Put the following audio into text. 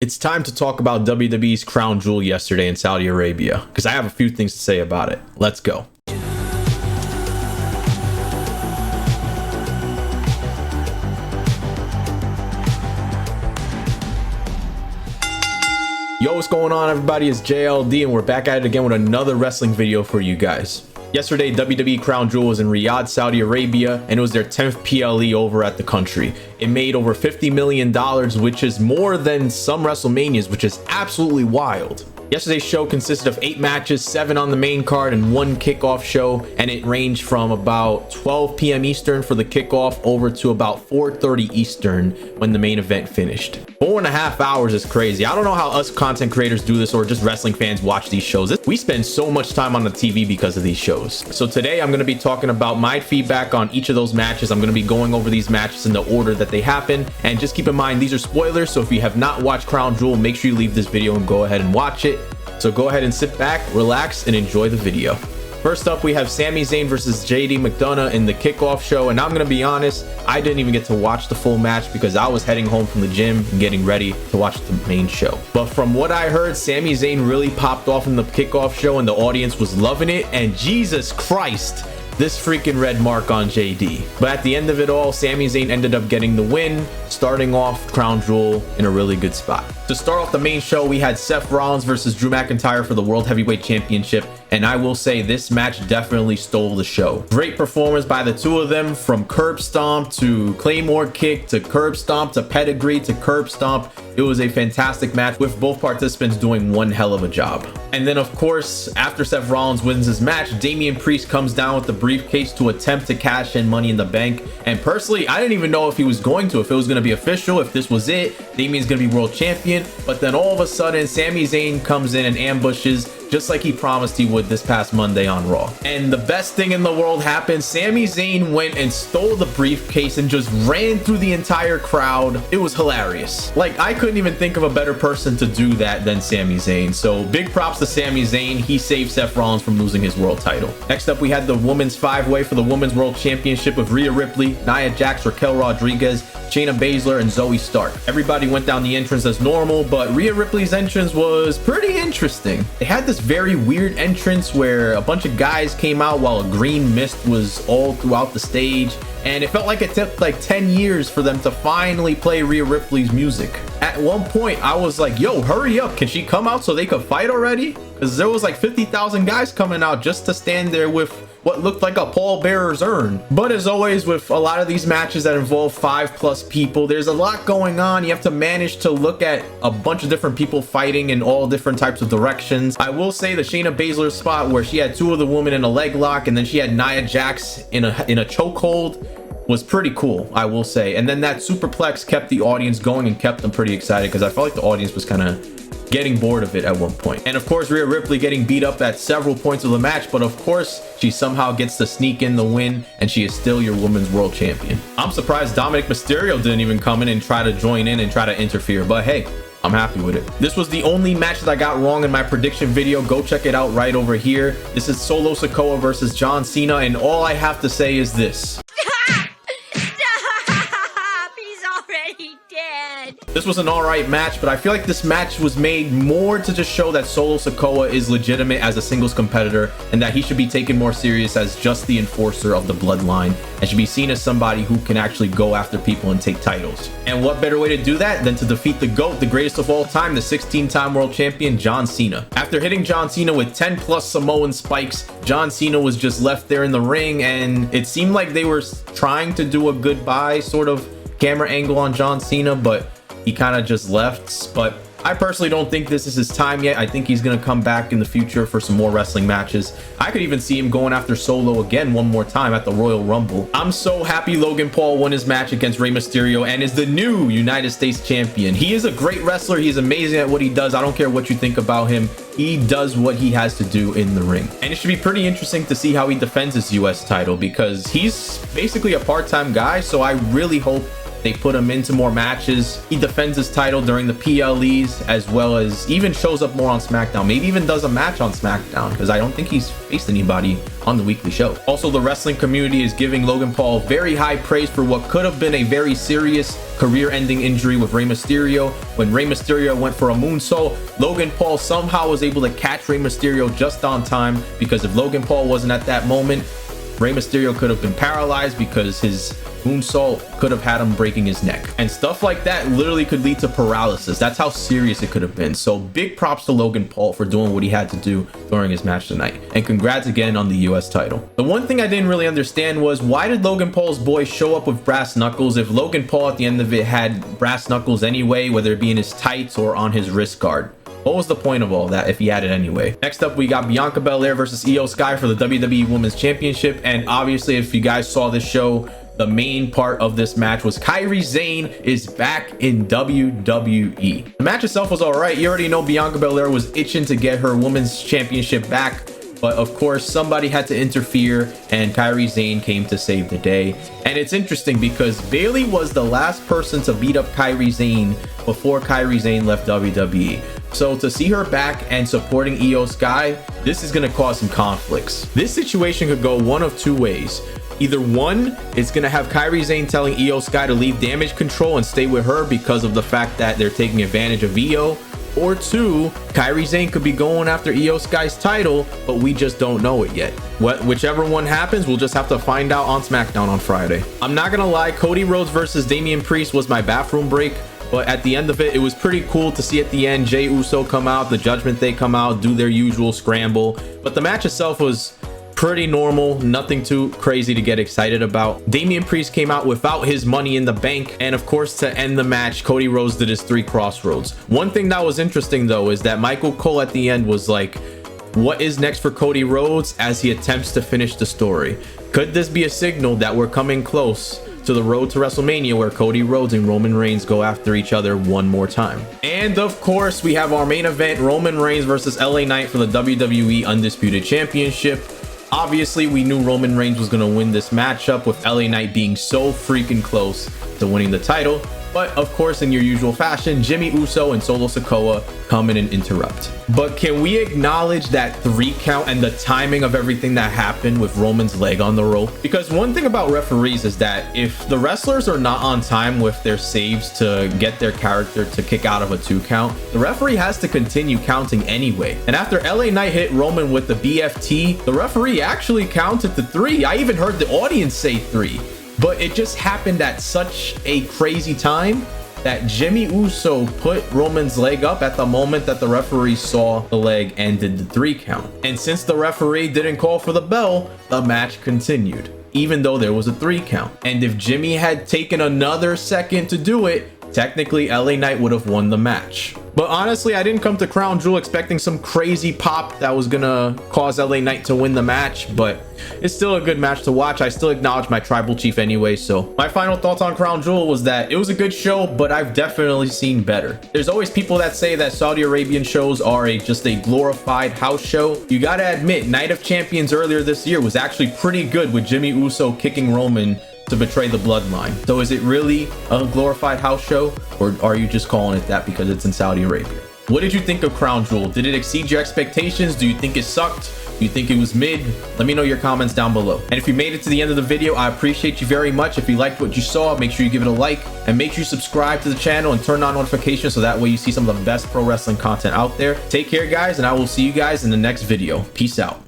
It's time to talk about WWE's Crown Jewel yesterday in Saudi Arabia, because I have a few things to say about it. Let's go. Yo, what's going on, everybody? It's JLD, and we're back at it again with another wrestling video for you guys. Yesterday, WWE Crown Jewel was in Riyadh, Saudi Arabia, and it was their 10th PLE over at the country. It made over $50 million, which is more than some WrestleManias, which is absolutely wild. Yesterday's show consisted of 8 matches, 7 on the main card and 1 kickoff show, and it ranged from about 12 p.m. Eastern for the kickoff over to about 4:30 Eastern when the main event finished. 4.5 hours is crazy. I don't know how us content creators do this, or just wrestling fans watch these shows. We spend so much time on the TV because of these shows. So today I'm going to be talking about my feedback on each of those matches. I'm going to be going over these matches in the order that they happen, and just keep in mind these are spoilers, so if you have not watched Crown Jewel, make sure you leave this video and go ahead and watch it. So go ahead and sit back, relax, and enjoy the video. First up, we have Sami Zayn versus JD McDonough in the kickoff show, and I'm gonna be honest, I didn't even get to watch the full match because I was heading home from the gym and getting ready to watch the main show. But from what I heard, Sami Zayn really popped off in the kickoff show and the audience was loving it, and Jesus Christ, this freaking red mark on JD. But at the end of it all, Sami Zayn ended up getting the win, starting off Crown Jewel in a really good spot. To start off the main show, we had Seth Rollins versus Drew McIntyre for the World Heavyweight Championship, and I will say this match definitely stole the show. Great performance by the two of them, from curb stomp to claymore kick to curb stomp to pedigree to curb stomp. It was a fantastic match with both participants doing one hell of a job. And then of course, after Seth Rollins wins his match, Damian Priest comes down with the briefcase to attempt to cash in Money in the Bank. And personally, I didn't even know if he was going to, if it was going to be official, if this was it. Damian's going to be world champion. But then all of a sudden, Sami Zayn comes in and ambushes, just like he promised he would this past Monday on Raw. And the best thing in the world happened. Sami Zayn went and stole the briefcase and just ran through the entire crowd. It was hilarious. Like, I couldn't even think of a better person to do that than Sami Zayn. So big props to Sami Zayn. He saved Seth Rollins from losing his world title. Next up, we had the Women's 5-Way for the Women's World Championship with Rhea Ripley, Nia Jax, Raquel Rodriguez, Shayna Baszler, and Zoe Stark. Everybody went down the entrance as normal, but Rhea Ripley's entrance was pretty interesting. They had this very weird entrance where a bunch of guys came out while a green mist was all throughout the stage, and it felt like it took like 10 years for them to finally play Rhea Ripley's music. At one point, I was like, yo, hurry up. Can she come out so they could fight already? Because there was like 50,000 guys coming out just to stand there with what looked like a pallbearer's urn. But as always, with a lot of these matches that involve 5+ people, there's a lot going on. You have to manage to look at a bunch of different people fighting in all different types of directions. I will say the Shayna Baszler spot where she had 2 of the women in a leg lock and then she had Nia Jax in a chokehold was pretty cool, I will say. And then that superplex kept the audience going and kept them pretty excited, because I felt like the audience was kind of getting bored of it at one point. And of course, Rhea Ripley getting beat up at several points of the match, but of course she somehow gets to sneak in the win, and she is still your women's world champion. I'm surprised Dominic Mysterio didn't even come in and try to join in and try to interfere, but hey, I'm happy with it. This was the only match that I got wrong in my prediction video. Go check it out right over here. This is Solo Sikoa versus John Cena, and all I have to say is this. This was an alright match, but I feel like this match was made more to just show that Solo Sikoa is legitimate as a singles competitor, and that he should be taken more serious as just the enforcer of the bloodline, and should be seen as somebody who can actually go after people and take titles. And what better way to do that than to defeat the GOAT, the greatest of all time, the 16-time world champion, John Cena. After hitting John Cena with 10+ Samoan spikes, John Cena was just left there in the ring, and it seemed like they were trying to do a goodbye sort of camera angle on John Cena, but he kind of just left. But I personally don't think this is his time yet. I think he's going to come back in the future for some more wrestling matches. I could even see him going after Solo again one more time at the Royal Rumble. I'm so happy Logan Paul won his match against Rey Mysterio and is the new United States champion. He is a great wrestler. He's amazing at what he does. I don't care what you think about him. He does what he has to do in the ring. And it should be pretty interesting to see how he defends his US title, because he's basically a part-time guy. So I really hope They put him into more matches. He defends his title during the PLEs, as well as even shows up more on SmackDown. Maybe even does a match on SmackDown, because I don't think he's faced anybody on the weekly show. Also, the wrestling community is giving Logan Paul very high praise for what could have been a very serious career-ending injury with Rey Mysterio. When Rey Mysterio went for a moonsault, Logan Paul somehow was able to catch Rey Mysterio just on time, because if Logan Paul wasn't at that moment, Rey Mysterio could have been paralyzed, because his moonsault could have had him breaking his neck. And stuff like that literally could lead to paralysis. That's how serious it could have been. So big props to Logan Paul for doing what he had to do during his match tonight. And congrats again on the US title. The one thing I didn't really understand was, why did Logan Paul's boy show up with brass knuckles if Logan Paul at the end of it had brass knuckles anyway, whether it be in his tights or on his wrist guard? What was the point of all that if he had it anyway? Next up, we got Bianca Belair versus Io Sky for the WWE Women's Championship. And obviously, if you guys saw this show, the main part of this match was Kairi Sane is back in WWE. The match itself was all right. You already know Bianca Belair was itching to get her Women's Championship back. But of course, somebody had to interfere, and Kairi Sane came to save the day. And it's interesting because Bayley was the last person to beat up Kairi Sane before Kairi Sane left WWE. So to see her back and supporting Io Sky, this is going to cause some conflicts. This situation could go one of two ways. Either one, it's going to have Kairi Sane telling Io Sky to leave Damage Control and stay with her because of the fact that they're taking advantage of Io. Or two, Kairi Sane could be going after Io Sky's title, but we just don't know it yet. Whichever one happens, we'll just have to find out on SmackDown on Friday. I'm not gonna lie, Cody Rhodes versus Damian Priest was my bathroom break, but at the end of it, it was pretty cool to see at the end Jey Uso come out, the Judgment Day come out, do their usual scramble. But the match itself was pretty normal, nothing too crazy to get excited about. Damian Priest came out without his Money in the Bank, and of course, to end the match, Cody Rhodes did his 3 Crossroads. One thing that was interesting though is that Michael Cole at the end was like, what is next for Cody Rhodes as he attempts to finish the story? Could this be a signal that we're coming close to the road to WrestleMania, where Cody Rhodes and Roman Reigns go after each other one more time? And of course, we have our main event, Roman Reigns versus LA Knight for the WWE Undisputed Championship. Obviously, we knew Roman Reigns was going to win this matchup, with LA Knight being so freaking close to winning the title. But of course, in your usual fashion, Jimmy Uso and Solo Sikoa come in and interrupt. But can we acknowledge that 3 count and the timing of everything that happened with Roman's leg on the rope? Because one thing about referees is that if the wrestlers are not on time with their saves to get their character to kick out of a 2 count, the referee has to continue counting anyway. And after LA Knight hit Roman with the BFT, the referee actually counted to 3. I even heard the audience say 3. But it just happened at such a crazy time that Jimmy Uso put Roman's leg up at the moment that the referee saw the leg and did the 3 count. And since the referee didn't call for the bell, the match continued, even though there was a 3 count. And if Jimmy had taken another second to do it, technically LA Knight would have won the match. But honestly, I didn't come to Crown Jewel expecting some crazy pop that was gonna cause LA Knight to win the match, but it's still a good match to watch. I still acknowledge my tribal chief anyway. So my final thoughts on Crown Jewel was that it was a good show, but I've definitely seen better. There's always people that say that Saudi Arabian shows are just a glorified house show. You gotta admit, Night of Champions earlier this year was actually pretty good, with Jimmy Uso kicking Roman to betray the bloodline. So is it really a glorified house show, or are you just calling it that because it's in Saudi Arabia? What did you think of Crown Jewel? Did it exceed your expectations? Do you think it sucked? Do you think it was mid? Let me know your comments down below. And if you made it to the end of the video, I appreciate you very much. If you liked what you saw, make sure you give it a like, and make sure you subscribe to the channel and turn on notifications so that way you see some of the best pro wrestling content out there. Take care, guys, and I will see you guys in the next video. Peace out.